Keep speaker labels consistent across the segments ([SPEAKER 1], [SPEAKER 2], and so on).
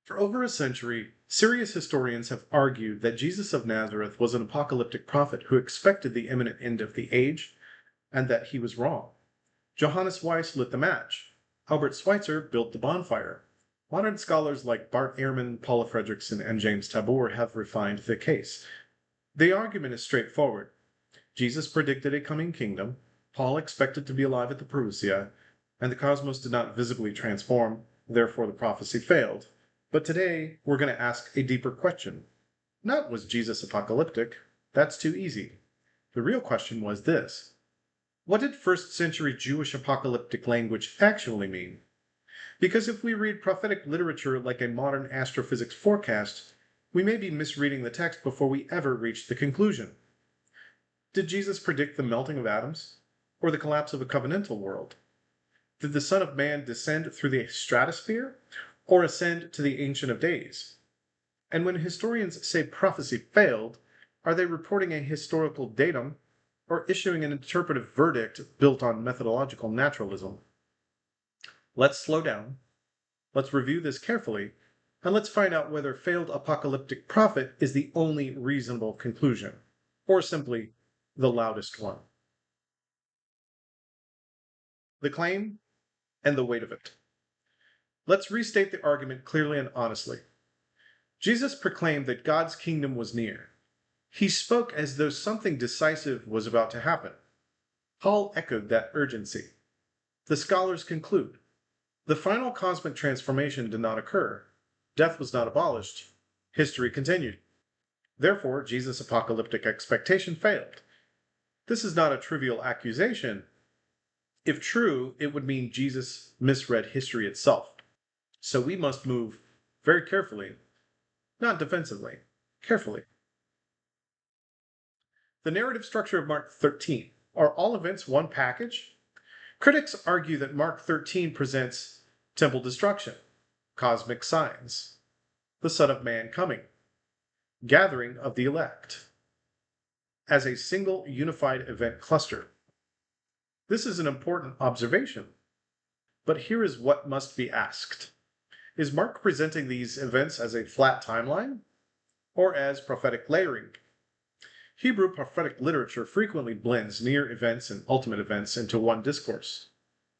[SPEAKER 1] For over a century, serious historians have argued that Jesus of Nazareth was an apocalyptic prophet who expected the imminent end of the age, and that he was wrong. Johannes Weiss lit the match. Albert Schweitzer built the bonfire. Modern scholars like Bart Ehrman, Paula Fredrickson, and James Tabor have refined the case. The argument is straightforward. Jesus predicted a coming kingdom, Paul expected to be alive at the Parousia, and the cosmos did not visibly transform, therefore the prophecy failed. But today, we're going to ask a deeper question. Not was Jesus apocalyptic? That's too easy. The real question was this. What did first century Jewish apocalyptic language actually mean? Because if we read prophetic literature like a modern astrophysics forecast, we may be misreading the text before we ever reach the conclusion. Did Jesus predict the melting of atoms? Or the collapse of a covenantal world? Did the Son of Man descend through the stratosphere? Or ascend to the Ancient of Days? And when historians say prophecy failed, are they reporting a historical datum or issuing an interpretive verdict built on methodological naturalism? Let's slow down, let's review this carefully, and let's find out whether failed apocalyptic prophet is the only reasonable conclusion, or simply the loudest one. The claim and the weight of it. Let's restate the argument clearly and honestly. Jesus proclaimed that God's kingdom was near. He spoke as though something decisive was about to happen. Paul echoed that urgency. The scholars conclude, the final cosmic transformation did not occur. Death was not abolished. History continued. Therefore, Jesus' apocalyptic expectation failed. This is not a trivial accusation. If true, it would mean Jesus misread history itself. So we must move very carefully, not defensively, carefully. The narrative structure of Mark 13. Are all events one package? Critics argue that Mark 13 presents temple destruction, cosmic signs, the Son of Man coming, gathering of the elect, as a single unified event cluster. This is an important observation, but here is what must be asked. Is Mark presenting these events as a flat timeline or as prophetic layering? Hebrew prophetic literature frequently blends near events and ultimate events into one discourse.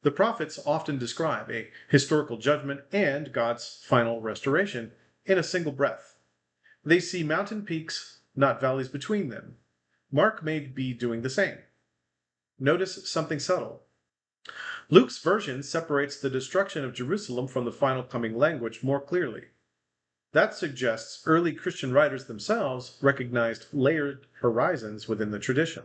[SPEAKER 1] The prophets often describe a historical judgment and God's final restoration in a single breath. They see mountain peaks, not valleys between them. Mark may be doing the same. Notice something subtle. Luke's version separates the destruction of Jerusalem from the final coming language more clearly. That suggests early Christian writers themselves recognized layered horizons within the tradition.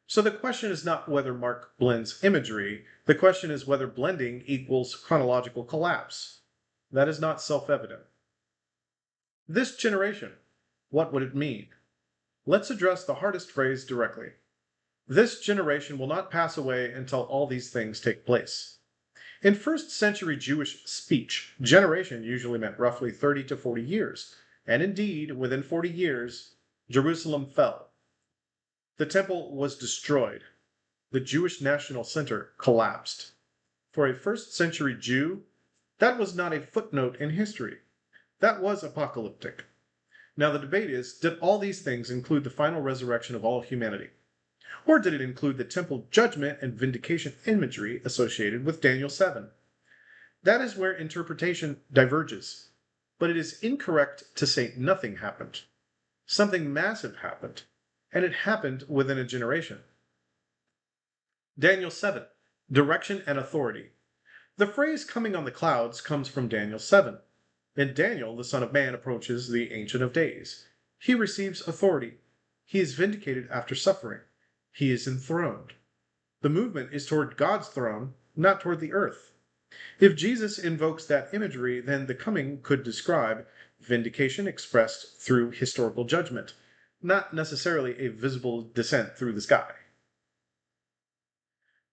[SPEAKER 1] So the question is not whether Mark blends imagery, the question is whether blending equals chronological collapse. That is not self-evident. This generation, what would it mean? Let's address the hardest phrase directly. This generation will not pass away until all these things take place. In first century Jewish speech, generation usually meant roughly 30 to 40 years, and indeed, within 40 years, Jerusalem fell. The temple was destroyed. The Jewish national center collapsed. For a first century Jew, that was not a footnote in history. That was apocalyptic. Now the debate is, did all these things include the final resurrection of all humanity? Or did it include the temple judgment and vindication imagery associated with Daniel 7? That is where interpretation diverges. But it is incorrect to say nothing happened. Something massive happened, and it happened within a generation. Daniel 7, direction and authority. The phrase coming on the clouds comes from Daniel 7. In Daniel, the Son of Man approaches the Ancient of Days. He receives authority. He is vindicated after suffering. He is enthroned. The movement is toward God's throne, not toward the earth. If Jesus invokes that imagery, then the coming could describe vindication expressed through historical judgment, not necessarily a visible descent through the sky.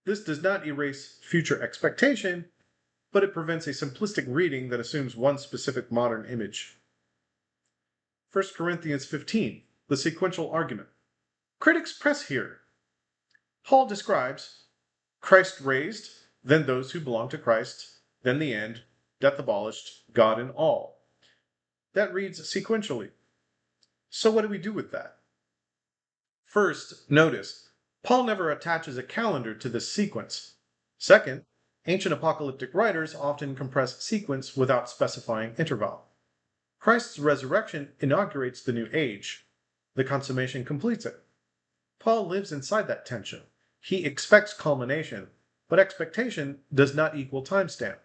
[SPEAKER 1] This does not erase future expectation, but it prevents a simplistic reading that assumes one specific modern image. 1 Corinthians 15, the sequential argument. Critics press here. Paul describes Christ raised, then those who belong to Christ, then the end, death abolished, God in all. That reads sequentially. So what do we do with that? First, notice, Paul never attaches a calendar to this sequence. Second, ancient apocalyptic writers often compress sequence without specifying interval. Christ's resurrection inaugurates the new age. The consummation completes it. Paul lives inside that tension. He expects culmination, but expectation does not equal timestamp.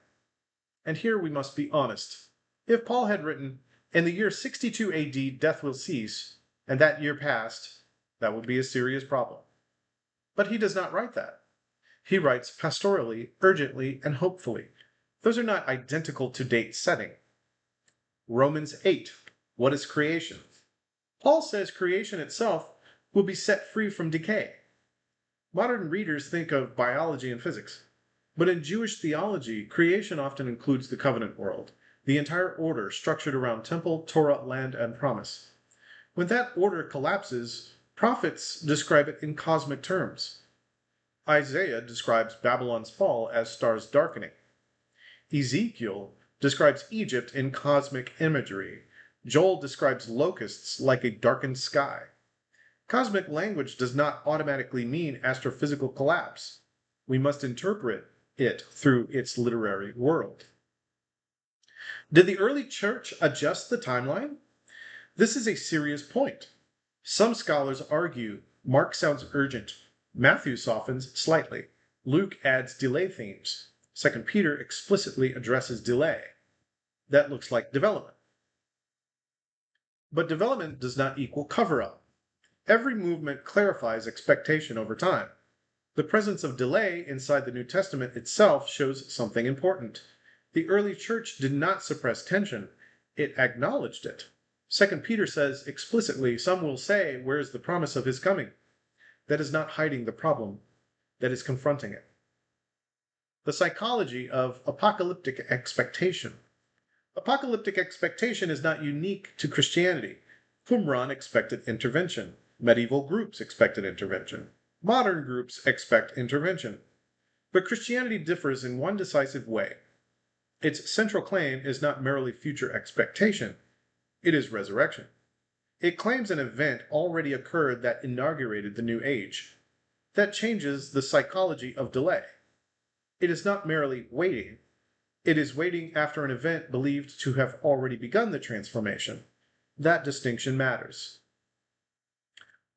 [SPEAKER 1] And here we must be honest. If Paul had written, in the year 62 AD, death will cease, and that year passed, that would be a serious problem. But he does not write that. He writes pastorally, urgently, and hopefully. Those are not identical to date setting. Romans 8. What is creation? Paul says creation itself will be set free from decay. Modern readers think of biology and physics, but in Jewish theology, creation often includes the covenant world, the entire order structured around temple, Torah, land, and promise. When that order collapses, prophets describe it in cosmic terms. Isaiah describes Babylon's fall as stars darkening. Ezekiel describes Egypt in cosmic imagery. Joel describes locusts like a darkened sky. Cosmic language does not automatically mean astrophysical collapse. We must interpret it through its literary world. Did the early church adjust the timeline? This is a serious point. Some scholars argue Mark sounds urgent. Matthew softens slightly. Luke adds delay themes. 2 Peter explicitly addresses delay. That looks like development. But development does not equal cover-up. Every movement clarifies expectation over time. The presence of delay inside the New Testament itself shows something important. The early church did not suppress tension. It acknowledged it. 2 Peter says explicitly, some will say, where is the promise of his coming? That is not hiding the problem. That is confronting it. The psychology of apocalyptic expectation. Apocalyptic expectation is not unique to Christianity. Qumran expected intervention. Medieval groups expected intervention. Modern groups expect intervention. But Christianity differs in one decisive way. Its central claim is not merely future expectation. It is resurrection. It claims an event already occurred that inaugurated the new age. That changes the psychology of delay. It is not merely waiting. It is waiting after an event believed to have already begun the transformation. That distinction matters.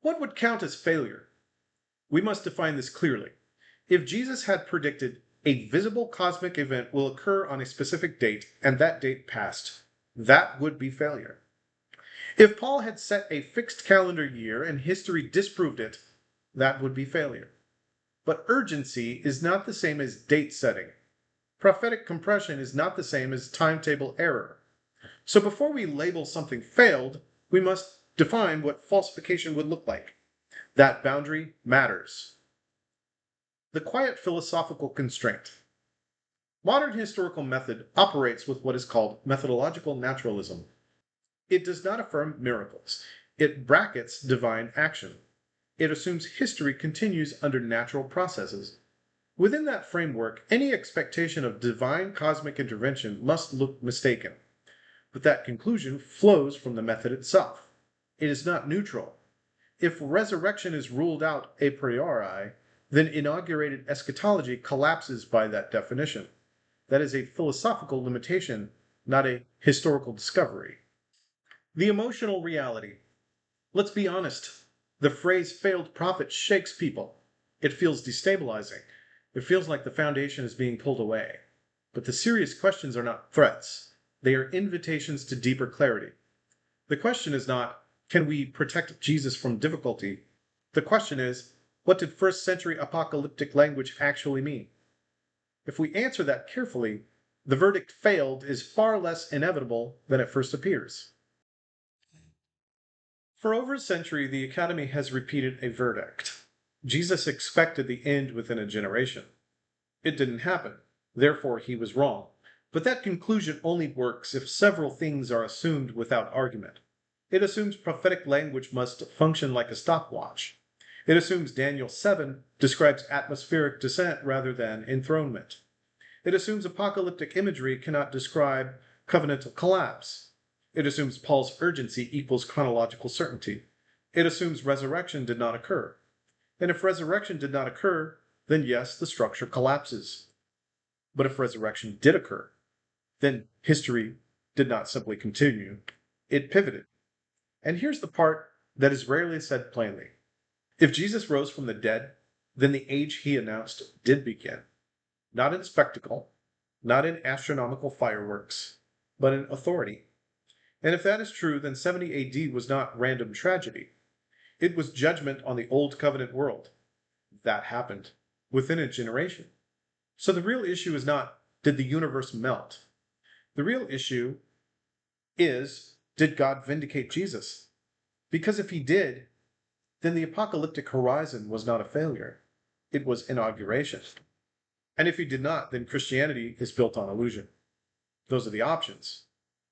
[SPEAKER 1] What would count as failure? We must define this clearly. If Jesus had predicted a visible cosmic event will occur on a specific date and that date passed, that would be failure. If Paul had set a fixed calendar year and history disproved it, that would be failure. But urgency is not the same as date setting. Prophetic compression is not the same as timetable error. So before we label something failed, we must define what falsification would look like. That boundary matters. The quiet philosophical constraint. Modern historical method operates with what is called methodological naturalism. It does not affirm miracles. It brackets divine action. It assumes history continues under natural processes. Within that framework, any expectation of divine cosmic intervention must look mistaken. But that conclusion flows from the method itself. It is not neutral. If resurrection is ruled out a priori, then inaugurated eschatology collapses by that definition. That is a philosophical limitation, not a historical discovery. The emotional reality. Let's be honest. The phrase failed prophet shakes people. It feels destabilizing. It feels like the foundation is being pulled away. But the serious questions are not threats. They are invitations to deeper clarity. The question is not, can we protect Jesus from difficulty? The question is, what did first century apocalyptic language actually mean? If we answer that carefully, the verdict failed is far less inevitable than it first appears. For over a century, the Academy has repeated a verdict. Jesus expected the end within a generation. It didn't happen. Therefore, he was wrong. But that conclusion only works if several things are assumed without argument. It assumes prophetic language must function like a stopwatch. It assumes Daniel 7 describes atmospheric descent rather than enthronement. It assumes apocalyptic imagery cannot describe covenantal collapse. It assumes Paul's urgency equals chronological certainty. It assumes resurrection did not occur. And if resurrection did not occur, then yes, the structure collapses. But if resurrection did occur, then history did not simply continue, it pivoted. And here's the part that is rarely said plainly. If Jesus rose from the dead, then the age he announced did begin. Not in spectacle, not in astronomical fireworks, but in authority. And if that is true, then 70 AD was not random tragedy. It was judgment on the old covenant world. That happened within a generation. So the real issue is not, did the universe melt? The real issue is, did God vindicate Jesus? Because if he did, then the apocalyptic horizon was not a failure. It was inauguration. And if he did not, then Christianity is built on illusion. Those are the options.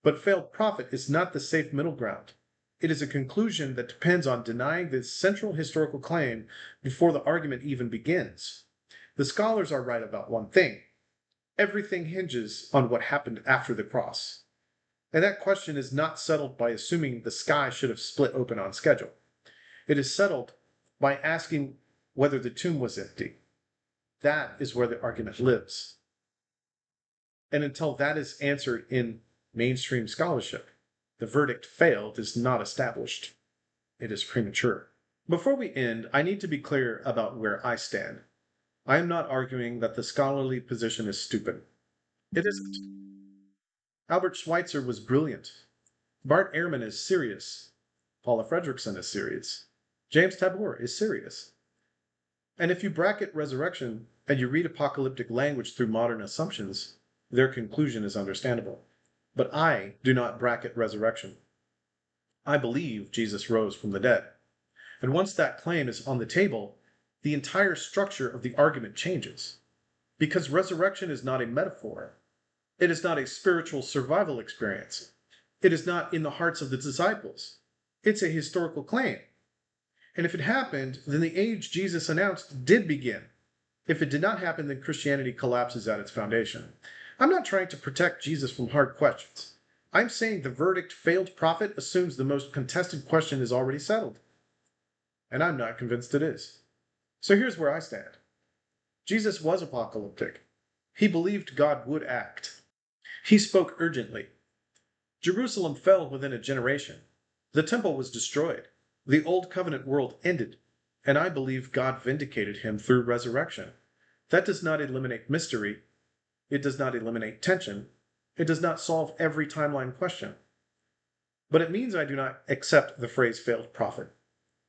[SPEAKER 1] But failed prophet is not the safe middle ground. It is a conclusion that depends on denying the central historical claim before the argument even begins. The scholars are right about one thing. Everything hinges on what happened after the cross. And that question is not settled by assuming the sky should have split open on schedule. It is settled by asking whether the tomb was empty. That is where the argument lives. And until that is answered in mainstream scholarship, the verdict failed is not established. It is premature. Before we end, I need to be clear about where I stand. I am not arguing that the scholarly position is stupid. It isn't. Albert Schweitzer was brilliant. Bart Ehrman is serious. Paula Fredrickson is serious. James Tabor is serious. And if you bracket resurrection and you read apocalyptic language through modern assumptions, their conclusion is understandable. But I do not bracket resurrection. I believe Jesus rose from the dead. And once that claim is on the table, the entire structure of the argument changes. Because resurrection is not a metaphor. It is not a spiritual survival experience. It is not in the hearts of the disciples. It's a historical claim. And if it happened, then the age Jesus announced did begin. If it did not happen, then Christianity collapses at its foundation. I'm not trying to protect Jesus from hard questions. I'm saying the verdict failed prophet assumes the most contested question is already settled. And I'm not convinced it is. So here's where I stand. Jesus was apocalyptic. He believed God would act. He spoke urgently. Jerusalem fell within a generation. The temple was destroyed. The old covenant world ended. And I believe God vindicated him through resurrection. That does not eliminate mystery. It does not eliminate tension. It does not solve every timeline question. But it means I do not accept the phrase failed prophet.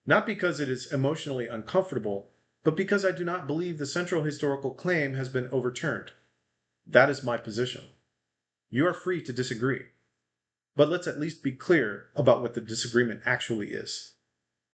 [SPEAKER 1] Not because it is emotionally uncomfortable, but because I do not believe the central historical claim has been overturned. That is my position. You are free to disagree. But let's at least be clear about what the disagreement actually is.